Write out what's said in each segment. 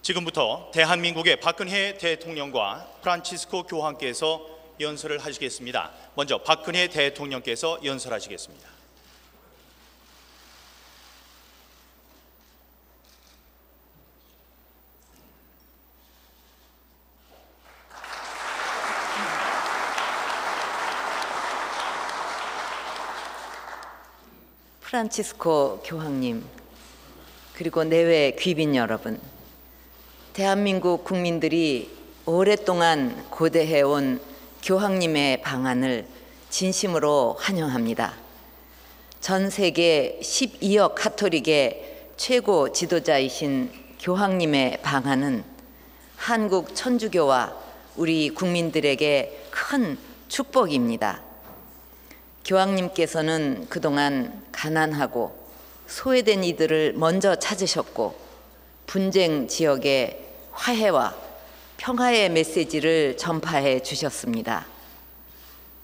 지금부터 대한민국의 박근혜 대통령과 프란치스코 교황께서 연설을 하시겠습니다. 먼저 박근혜 대통령께서 연설하시겠습니다. 프란치스코 교황님, 그리고 내외 귀빈 여러분, 대한민국 국민들이 오랫동안 고대해온 교황님의 방안을 진심으로 환영합니다. 전 세계 12억 가톨릭의 최고 지도자이신 교황님의 방안은 한국 천주교와 우리 국민들에게 큰 축복입니다. 교황님께서는 그동안 가난하고 소외된 이들을 먼저 찾으셨고 분쟁 지역에 화해와 평화의 메시지를 전파해 주셨습니다.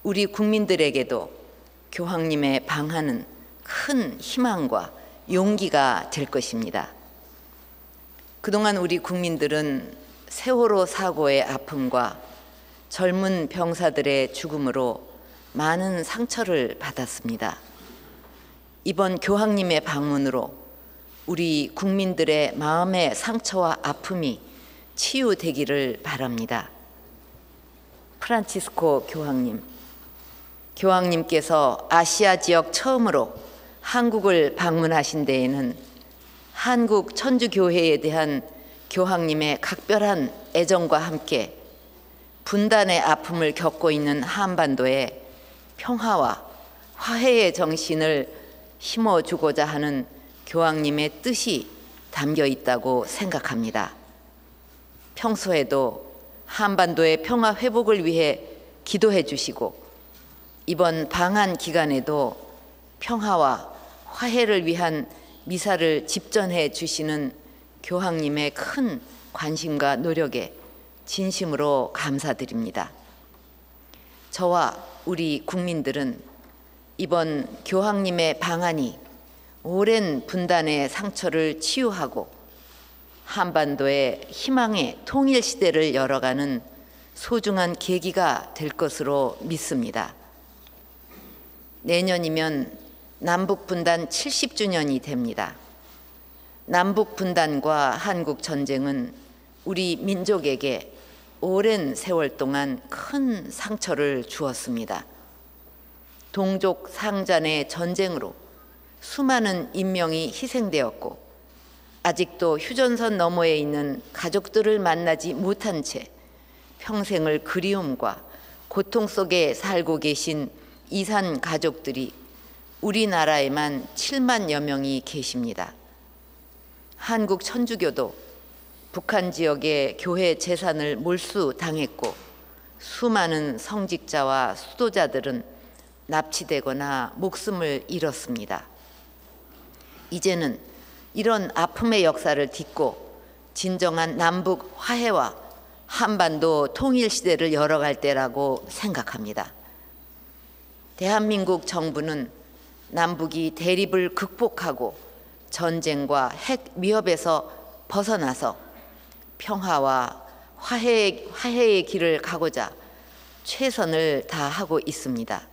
우리 국민들에게도 교황님의 방안은 큰 희망과 용기가 될 것입니다. 그동안 우리 국민들은 세월호 사고의 아픔과 젊은 병사들의 죽음으로 많은 상처를 받았습니다. 이번 교황님의 방문으로 우리 국민들의 마음의 상처와 아픔이 치유되기를 바랍니다. 프란치스코 교황님, 교황님께서 아시아 지역 처음으로 한국을 방문하신 데에는 한국 천주교회에 대한 교황님의 각별한 애정과 함께 분단의 아픔을 겪고 있는 한반도에 평화와 화해의 정신을 심어주고자 하는 교황님의 뜻이 담겨 있다고 생각합니다. 평소에도 한반도의 평화 회복을 위해 기도해 주시고 이번 방한 기간에도 평화와 화해를 위한 미사를 집전해 주시는 교황님의 큰 관심과 노력에 진심으로 감사드립니다. 저와 우리 국민들은 이번 교황님의 방안이 오랜 분단의 상처를 치유하고 한반도의 희망의 통일 시대를 열어가는 소중한 계기가 될 것으로 믿습니다. 내년이면 남북 분단 70주년이 됩니다. 남북 분단과 한국 전쟁은 우리 민족에게 오랜 세월 동안 큰 상처를 주었습니다. 동족 상잔의 전쟁으로 수많은 인명이 희생되었고 아직도 휴전선 너머에 있는 가족들을 만나지 못한 채 평생을 그리움과 고통 속에 살고 계신 이산 가족들이 우리나라에만 7만여 명이 계십니다. 한국 천주교도 북한 지역의 교회 재산을 몰수당했고 수많은 성직자와 수도자들은 납치되거나 목숨을 잃었습니다. 이제는 이런 아픔의 역사를 딛고 진정한 남북 화해와 한반도 통일 시대를 열어갈 때라고 생각합니다. 대한민국 정부는 남북이 대립을 극복하고 전쟁과 핵 위협에서 벗어나서 평화와 화해의 길을 가고자 최선을 다하고 있습니다.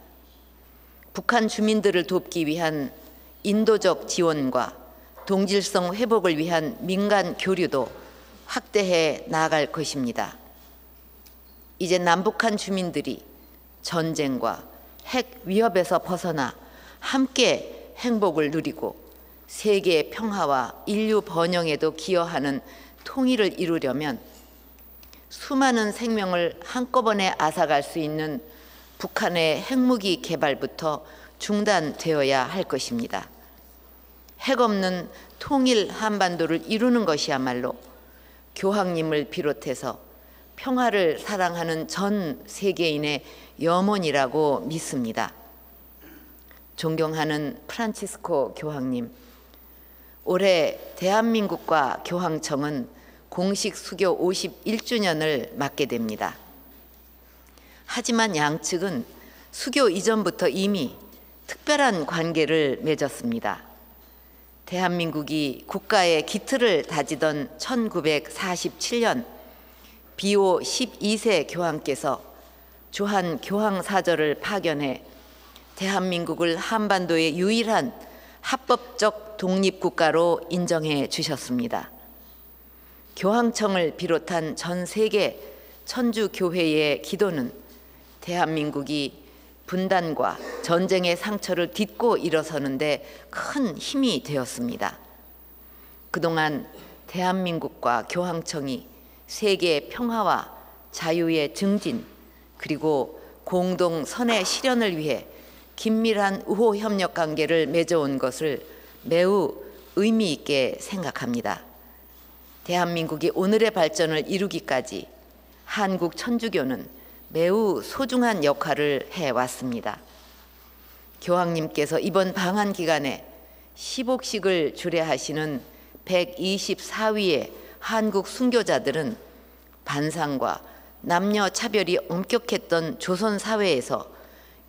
북한 주민들을 돕기 위한 인도적 지원과 동질성 회복을 위한 민간 교류도 확대해 나아갈 것입니다. 이제 남북한 주민들이 전쟁과 핵 위협에서 벗어나 함께 행복을 누리고 세계 평화와 인류 번영에도 기여하는 통일을 이루려면 수많은 생명을 한꺼번에 앗아갈 수 있는 북한의 핵무기 개발부터 중단되어야 할 것입니다. 핵 없는 통일 한반도를 이루는 것이야말로 교황님을 비롯해서 평화를 사랑하는 전 세계인의 염원이라고 믿습니다. 존경하는 프란치스코 교황님, 올해 대한민국과 교황청은 공식 수교 51주년을 맞게 됩니다. 하지만 양측은 수교 이전부터 이미 특별한 관계를 맺었습니다. 대한민국이 국가의 기틀을 다지던 1947년 비호 12세 교황께서 주한 교황사절을 파견해 대한민국을 한반도의 유일한 합법적 독립국가로 인정해 주셨습니다. 교황청을 비롯한 전 세계 천주교회의 기도는 대한민국이 분단과 전쟁의 상처를 딛고 일어서는데 큰 힘이 되었습니다. 그동안 대한민국과 교황청이 세계의 평화와 자유의 증진 그리고 공동 선의 실현을 위해 긴밀한 우호 협력 관계를 맺어온 것을 매우 의미 있게 생각합니다. 대한민국이 오늘의 발전을 이루기까지 한국 천주교는 매우 소중한 역할을 해왔습니다. 교황님께서 이번 방한 기간에 10옥씩을 주례하시는 124위의 한국 순교자들은 반상과 남녀 차별이 엄격했던 조선 사회에서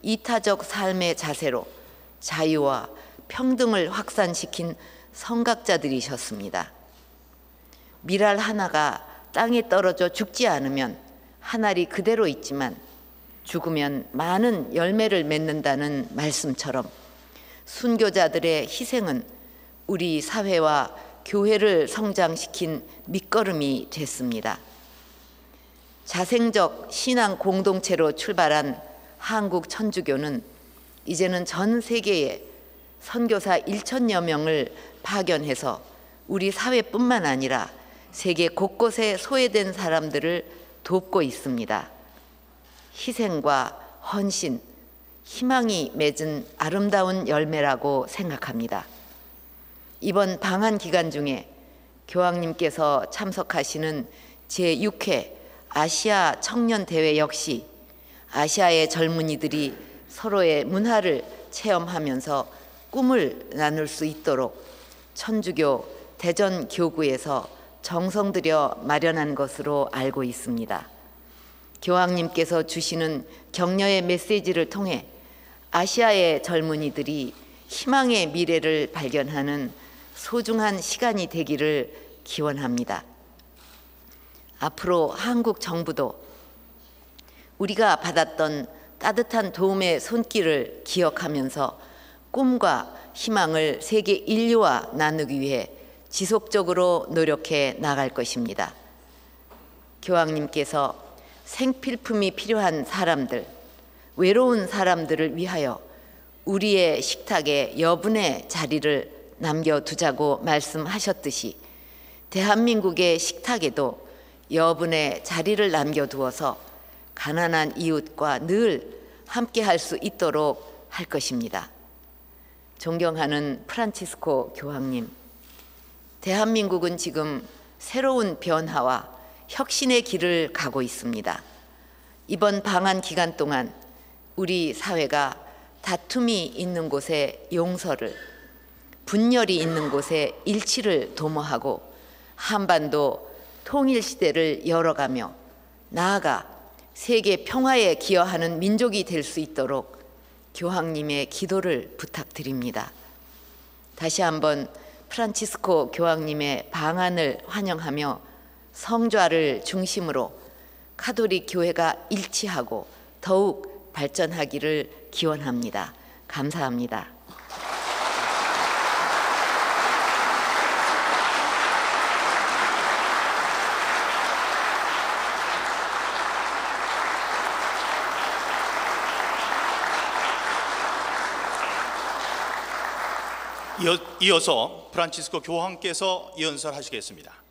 이타적 삶의 자세로 자유와 평등을 확산시킨 선각자들이셨습니다. 밀알 하나가 땅에 떨어져 죽지 않으면 한 알이 그대로 있지만 죽으면 많은 열매를 맺는다는 말씀처럼 순교자들의 희생은 우리 사회와 교회를 성장시킨 밑거름이 됐습니다. 자생적 신앙 공동체로 출발한 한국 천주교는 이제는 전 세계에 선교사 1,000여 명을 파견해서 우리 사회뿐만 아니라 세계 곳곳에 소외된 사람들을 돕고 있습니다. 희생과 헌신, 희망이 맺은 아름다운 열매라고 생각합니다. 이번 방한 기간 중에 교황님께서 참석하시는 제6회 아시아 청년 대회 역시 아시아의 젊은이들이 서로의 문화를 체험하면서 꿈을 나눌 수 있도록 천주교 대전교구에서 정성 들여 마련한 것으로 알고 있습니다. 교황님께서 주시는 격려의 메시지를 통해 아시아의 젊은이들이 희망의 미래를 발견하는 소중한 시간이 되기를 기원합니다. 앞으로 한국 정부도 우리가 받았던 따뜻한 도움의 손길을 기억하면서 꿈과 희망을 세계 인류와 나누기 위해 지속적으로 노력해 나갈 것입니다. 교황님께서 생필품이 필요한 사람들, 외로운 사람들을 위하여 우리의 식탁에 여분의 자리를 남겨두자고 말씀하셨듯이 대한민국의 식탁에도 여분의 자리를 남겨두어서 가난한 이웃과 늘 함께 할 수 있도록 할 것입니다. 존경하는 프란치스코 교황님, 대한민국은 지금 새로운 변화와 혁신의 길을 가고 있습니다. 이번 방한 기간 동안 우리 사회가 다툼이 있는 곳에 용서를, 분열이 있는 곳에 일치를 도모하고 한반도 통일 시대를 열어가며 나아가 세계 평화에 기여하는 민족이 될 수 있도록 교황님의 기도를 부탁드립니다. 다시 한번 프란치스코 교황님의 방한을 환영하며 성좌를 중심으로 카톨릭 교회가 일치하고 더욱 발전하기를 기원합니다. 감사합니다. 이어서 프란치스코 교황께서 연설하시겠습니다.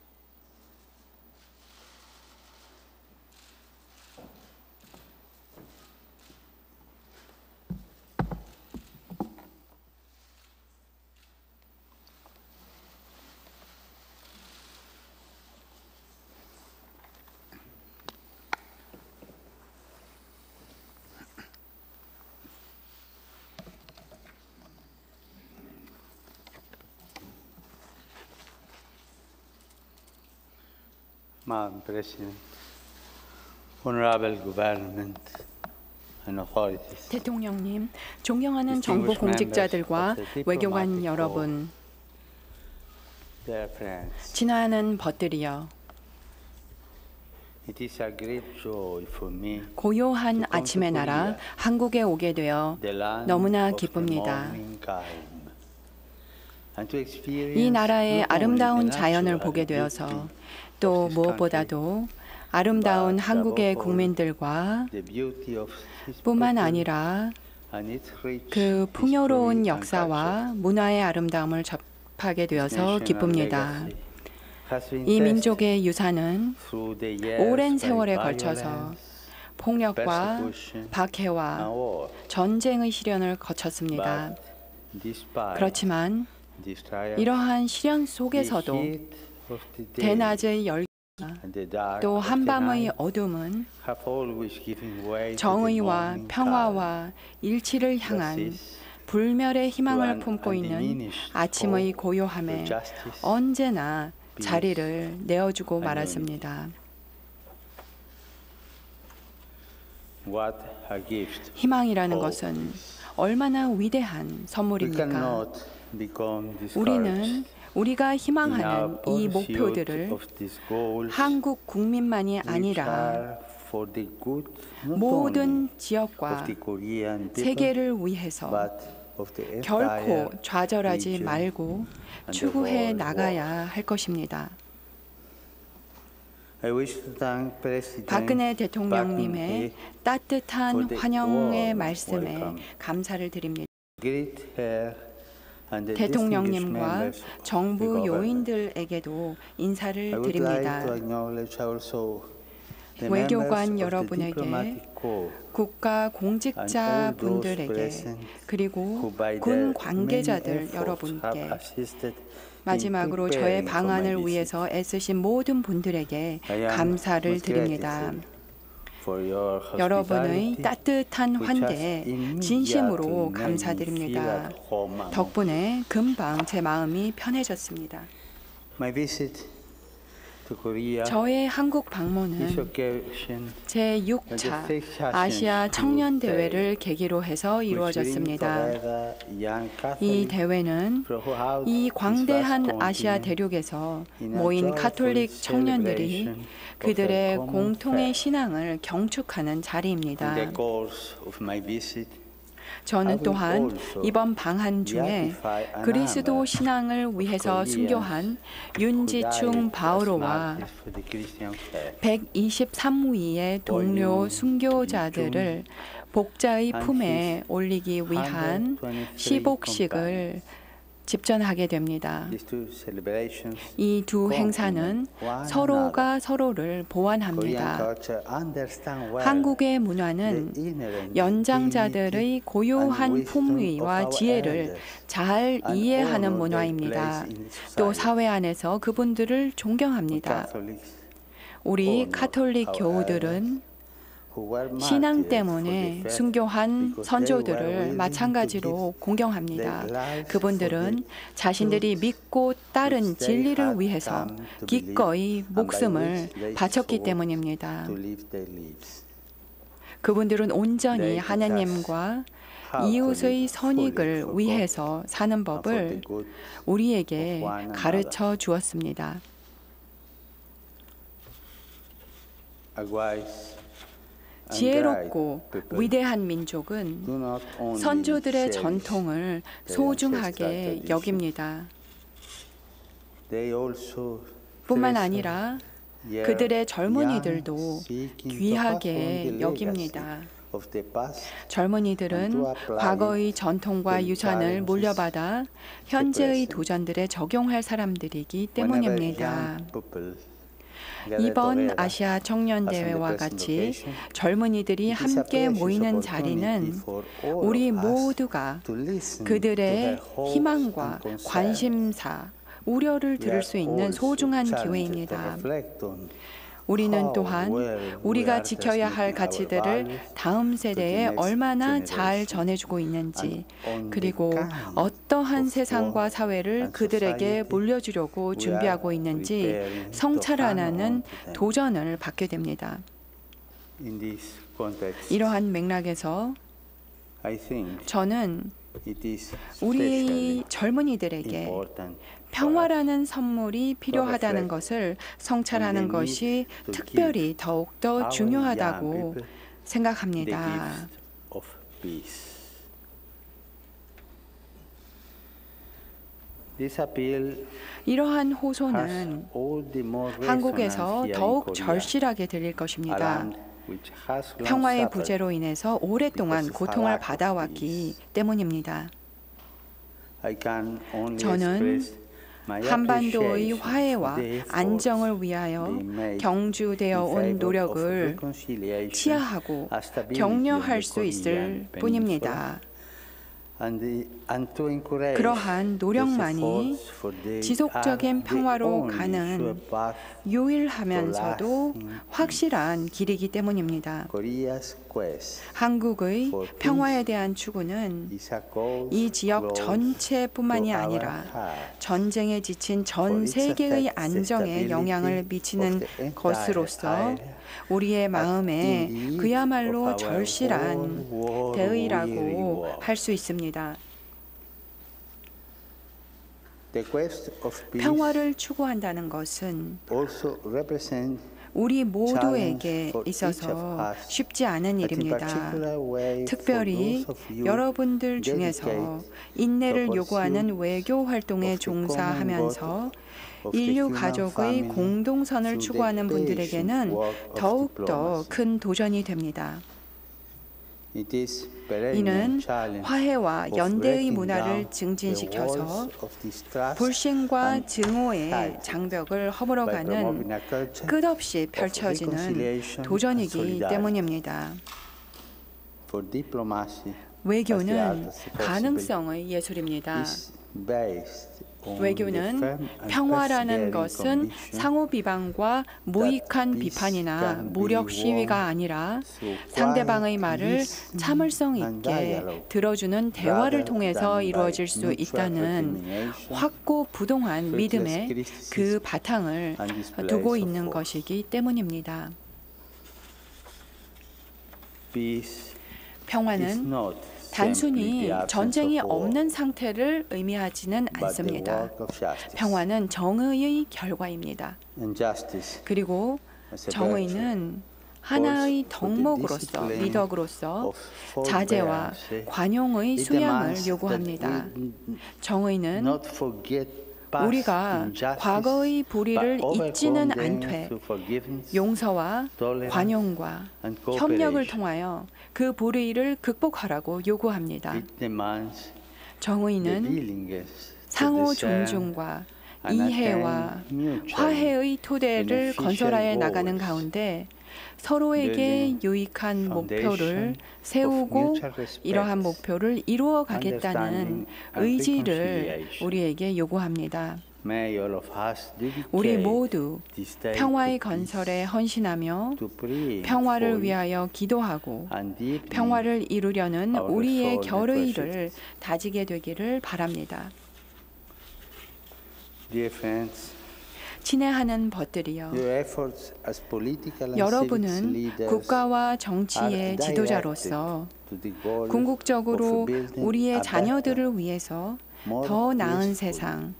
Madam President, Honorable Government and authorities. 대통령님, 존경하는 정부 공직자들과 외교관 여러분, Dear friends, 친애하는 벗들이여, it is a great joy for me 고요한 아침의 나라 한국에 오게 되어 the land 너무나 of the 기쁩니다. morning calm, and to experience 이 나라의 not only 아름다운 the 자연을 natural 보게 beauty 되어서 of 또 this 무엇보다도 아름다운 but 한국의 above all, 국민들과 the beauty of his 뿐만 people 아니라 and its rich 그 풍요로운 history and 역사와 문화의 아름다움을 접하게 되어서 culture. 기쁩니다. National legacy has been 이 tested 민족의 유산은 through the years 오랜 by 세월에 violence, 걸쳐서 폭력과 persecution, 박해와 and war. 전쟁의 시련을 거쳤습니다. But despite 그렇지만 these trials, 이러한 시련 the 속에서도 heat of the day 대낮의 열기와 and the dark 또 of the 한밤의 night 어둠은 have always given way to the 정의와 morning calm. 평화와 일치를 향한 Justice, 불멸의 희망을 to an 품고 있는 undiminished 아침의 hope 고요함에 for justice, 언제나 peace, 자리를 내어주고 and 말았습니다. What a gift. 희망이라는 hope 것은 is. 얼마나 위대한 We 선물입니까? cannot become discouraged 우리는 우리가 in our 희망하는 이 pursuit 목표들을 of these goals, 한국 국민만이 which 아니라 are for the good not only 모든 of 지역과 the Korean people, 세계를 위해서 but of the 결코 entire 좌절하지 region 말고 and the 추구해 whole 나가야 world. 할 것입니다. I wish to thank President 박근혜 Park 대통령님의 Geun-hye 따뜻한 for the 환영의 warm 말씀에 welcome. 감사를 드립니다. greet her and the distinguished 대통령님과 members of the 정부 government. 요인들에게도 I 인사를 would like 드립니다. to acknowledge also the 외교관 members of the 여러분에게, diplomatic corps 국가 and all 공직자 those 분들에게, present 그리고 who by 군 their 관계자들 many efforts 여러분께, have assisted 마지막으로 in 저의 preparing for my 방안을 visit. 위해서 애쓰신 모든 분들에게 I am 감사를 most 드립니다. grateful for your 여러분의 hospitality, 따뜻한 which has 환대에 immediately 진심으로 made me feel 감사드립니다. at home among 덕분에 금방 제 마음이 편해졌습니다. my visit to Korea. 저의 한국 This 방문은 occasion 제6차 아시아 청년 대회를 계기로 해서 which brings 이루어졌습니다. together young 이 Catholics 대회는 throughout 이 this 광대한 vast 아시아 continent 대륙에서 in a 모인 joyful 가톨릭 청년들이 celebration of 그들의 their common 공통의 faith. 신앙을 경축하는 In 자리입니다. the course of my visit, I 저는 will 또한 also 이번 방한 중에 beatify another 그리스도 신앙을 위해서 Koreans 순교한 who 윤지충 died as 바오로와 martyrs for the Christian faith. 123위의 동료 순교자들을 복자의 품에 올리기 위한 시복식을 집전하게 됩니다. These two celebrations, 이 두 행사는 서로가 서로를 Korean 보완합니다. culture understand well 한국의 the 문화는 inherent 연장자들의 dignity 고요한 and wisdom of 품위와 our 지혜를 elders 잘 and 이해하는 honor their 문화입니다. place in 또 society. 사회 안에서 그분들을 We 존경합니다. Catholics 우리 honor 가톨릭 our 교우들은 who were 신앙 martyrs for 때문에 the faith 순교한 because they were 선조들을 willing 마찬가지로 to give 공경합니다. their lives 그분들은 for the 자신들이 truth 믿고 따른 which they 진리를 had 위해서 come to 기꺼이 believe and by 목숨을 which they 바쳤기 sought 때문입니다. to live their lives. 그분들은 온전히 They 하나님과 how to 이웃의 live 선익을 fully for 위해서 사는 and for the 법을 good 우리에게 of one another. 가르쳐 주었습니다. A wise and 지혜롭고 great people 위대한 민족은 do not only 선조들의 cherish 전통을 소중하게 여깁니다. They also 뿐만 treasure 아니라 their 그들의 young 젊은이들도 seeking to pass on 귀하게 the 여깁니다. legacy of the past 젊은이들은 과거의 전통과 유산을 물려받아 현재의 도전들에 적용할 사람들이기 whenever 때문입니다. young people gather 이번 together, 아시아 청년 as on the 대회와 present 같이 occasion, 젊은이들이 it is a 함께 precious 모이는 opportunity 자리는 for all 우리 of us 모두가 to listen to 그들의 their hopes 희망과 and concerns. 관심사, 우려를 We 들을 are 수 있는 also 소중한 challenged to 기회입니다. reflect on 우리는 how 또한 well we 우리가 are 지켜야 할 transmitting our 가치들을 values 다음 to 세대에 the next 얼마나 잘 generation 전해주고 있는지, and on the 그리고 kind 어떠한 of 세상과 world 사회를 and 그들에게 society 물려주려고 we 준비하고 are 있는지 preparing to 성찰하는 hand on to them. 도전을 받게 됩니다. in this context. 이러한 맥락에서 I think 저는 It is 우리 젊은이들에게 important 평화라는 선물이 필요하다는 것을 성찰하는 것이 특별히 더욱더 중요하다고 the 생각합니다. gift of peace. This appeal 이러한 has 호소는 all the more 한국에서 resonance here in 더욱 Korea, 절실하게 들릴 a 것입니다. land which has long 평화의 suffered 부재로 인해서 오랫동안 because of 고통을 lack of 받아왔기 때문입니다. I can only 저는 express my 한반도의 appreciation 화해와 for the efforts 안정을 위하여 being made 경주되어 in 온 favor of 노력을 reconciliation 치하하고 and stability 격려할 of the 수 있을 Korean 뿐입니다. and to encourage 그러한 노력만이 these efforts for they 지속적인 are the 평화로 only 가는 sure path 유일하면서도 확실한 길이기 때문입니다. Korea's quest 한국의 for peace 평화에 대한 추구는 is a cause 이 지역 close 전체뿐만이 to our 아니라 heart. 전쟁에 지친 전 세계의 안정에 영향을 미치는 것으로서 우리의 마음에 그야말로 절실한 대의라고 할 수 있습니다. The quest of peace 평화를 추구한다는 것은 also represents 우리 모두에게 있어서 쉽지 않은 일입니다. 특별히 여러분들 중에서 인내를 요구하는 외교 활동에 종사하면서 인류 가족의 공동선을 추구하는 분들에게는 더욱더 큰 도전이 됩니다. 이는 화해와 연대의 문화를 증진시켜서 불신과 증오의 장벽을 허물어가는 끝없이 펼쳐지는 도전이기 때문입니다. 외교는 가능성의 예술입니다. 외교는 평화라는 것은 상호 비방과 무익한 비판이나 무력 시위가 아니라 상대방의 말을 참을성 있게 들어주는 대화를 통해서 이루어질 수 있다는 확고부동한 믿음에 그 바탕을 두고 있는 것이기 때문입니다. 평화는 단순히 전쟁이 없는 상태를 의미하지는 않습니다. 평화는 정의의 결과입니다. 그리고 정의는 하나의 덕목으로서, 미덕으로서 자제와 관용의 수양을 요구합니다. 정의는 우리가 과거의 불의를 잊지는 않되 용서와 관용과 협력을 통하여 그 불의를 극복하라고 요구합니다. 정의는 상호 존중과 이해와 화해의 토대를 건설하여 나가가는 가운데 서로에게 유익한 목표를 세우고 이러한 목표를 이루어 가겠다는 의지를 우리에게 요구합니다. 우리 모두 평화의 건설에 헌신하며 평화를 위하여 기도하고 평화를 이루려는 우리의 결의를 다지게 되기를 바랍니다. 친애하는 벗들이여, 여러분은 국가와 정치의 지도자로서 궁극적으로 우리의 자녀들을 위해서 더 나은 세상,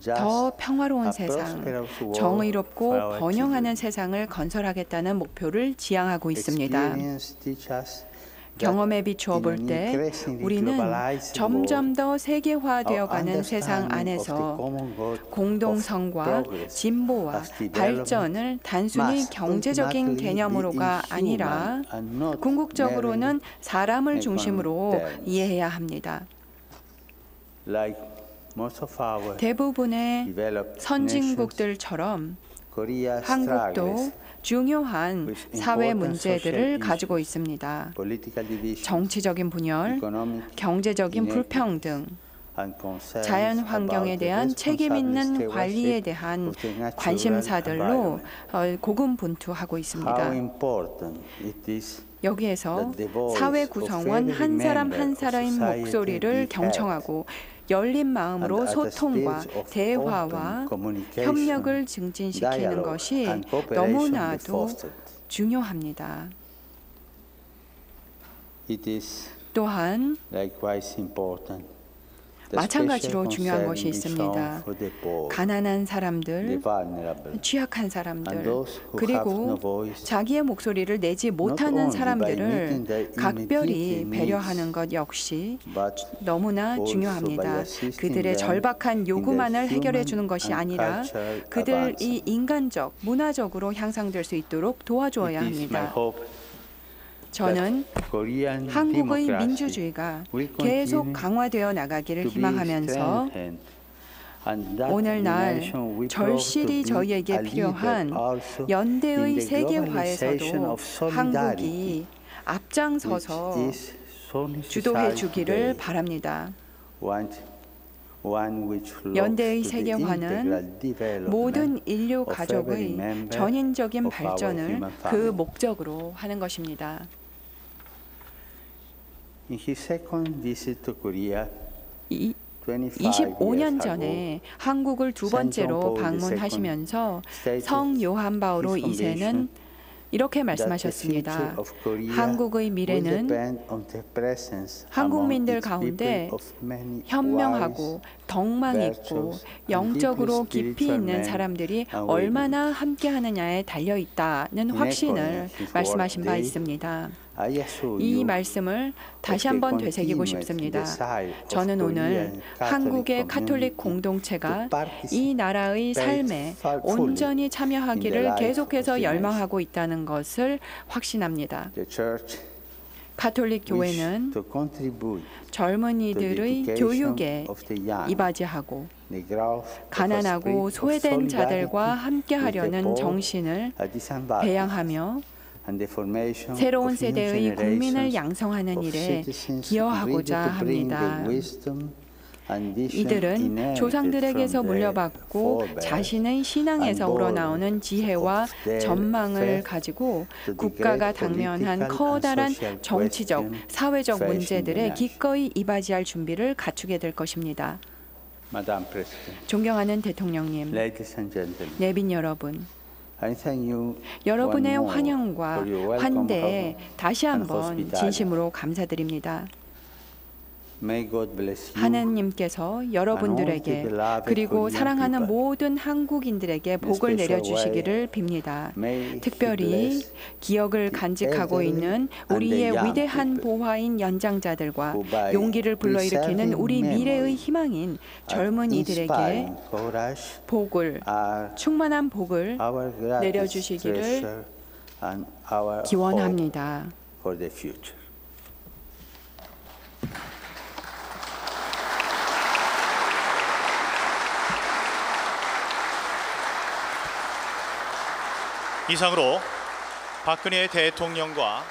더 평화로운 세상, 정의롭고 번영하는 세상을 건설하겠다는 목표를 지향하고 있습니다. 경험에 비추어 볼 때 우리는 점점 더 세계화되어가는 세상 안에서 공동성과 진보와 발전을 단순히 경제적인 개념으로가 아니라 궁극적으로는 사람을 중심으로 이해해야 합니다. 대부분의 선진국들처럼 한국도 중요한 사회 문제들을 가지고 있습니다. 정치적인 분열, 경제적인 불평등, 자연 환경에 대한 책임 있는 관리에 대한 관심사들로 고군분투하고 있습니다. 여기에서 사회 구성원 한 사람 한 사람의 목소리를 경청하고 열린 마음으로 소통과 대화와 협력을 증진시키는 것이 너무나도 중요합니다. 또한 likewise important. The 마찬가지로 special 중요한 concern 것이 is shown 있습니다. for the poor, 가난한 the 사람들, vulnerable, 취약한 and 사람들, those who have 그리고 no voice. 자기의 목소리를 내지 only 못하는 by 사람들을 meeting their 각별히 immediate 배려하는 needs, 것 역시 but 너무나 also 중요합니다. by assisting 그들의 them 절박한 in 요구만을 their 해결해 human 주는 것이 and 아니라 cultural 그들이 advancement. 인간적, 문화적으로 향상될 수 있도록 도와줘야 It is my 합니다. hope 저는 that Korean 한국의 democracy 민주주의가 will 계속 continue 강화되어 나가기를 to be 희망하면서 strengthened, and that 오늘날 the nation will 절실히 prove to be 저희에게 a leader 필요한 also 연대의 in the globalization 세계화에서도 of solidarity, 한국이 앞장서서 which is so necessary 주도해 주기를 today. 바랍니다. One which looks 연대의 to the 세계화는 integral development 모든 인류 of every 가족의 member 전인적인 of our 발전을 human 그 family. 목적으로 하는 것입니다. In his second visit to Korea, 25년 전에 한국을 두 번째로 방문하시면서 성 요한 바오로 2세는 이렇게 말씀하셨습니다. 한국의 미래는 한국민들 가운데 현명하고 덕망 있고 영적으로 깊이 있는 사람들이 얼마나 함께하느냐에 달려 있다는 확신을 말씀하신 바 있습니다. 이 말씀을 다시 한번 되새기고 싶습니다. 저는 오늘 한국의 카톨릭 공동체가 이 나라의 삶에 온전히 참여하기를 계속해서 열망하고 있다는 것을 확신합니다. 카톨릭 교회는 젊은이들의 교육에 이바지하고 가난하고 소외된 자들과 함께하려는 정신을 배양하며 새로운 세대의 국민을 양성하는 일에 기여하고자 합니다. 이들은 조상들에게서 물려받고 자신의 신앙에서 우러나오는 지혜와 전망을 가지고 국가가 당면한 커다란 정치적, 사회적 문제들에 기꺼이 이바지할 준비를 갖추게 될 것입니다. 존경하는 대통령님, 내빈 여러분, 여러분의 환영과 환대에 다시 한번 진심으로 감사드립니다. 하나님께서 여러분들에게 그리고 사랑하는 모든 한국인들에게 복을 내려주시기를 빕니다. 특별히 기억을 간직하고 있는 우리의 위대한 보화인 연장자들과 용기를 불러일으키는 우리 미래의 희망인 젊은이들에게 복을, 충만한 복을 내려주시기를 기원합니다. 이상으로 박근혜 대통령과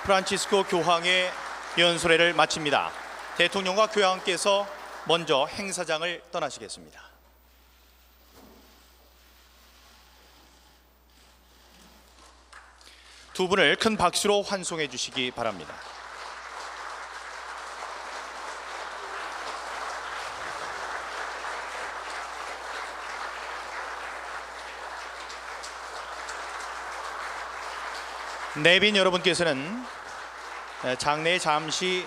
프란치스코 교황의 연설회를 마칩니다. 대통령과 교황께서 먼저 행사장을 떠나시겠습니다. 두 분을 큰 박수로 환송해 주시기 바랍니다. 내빈 여러분께서는 장내에 잠시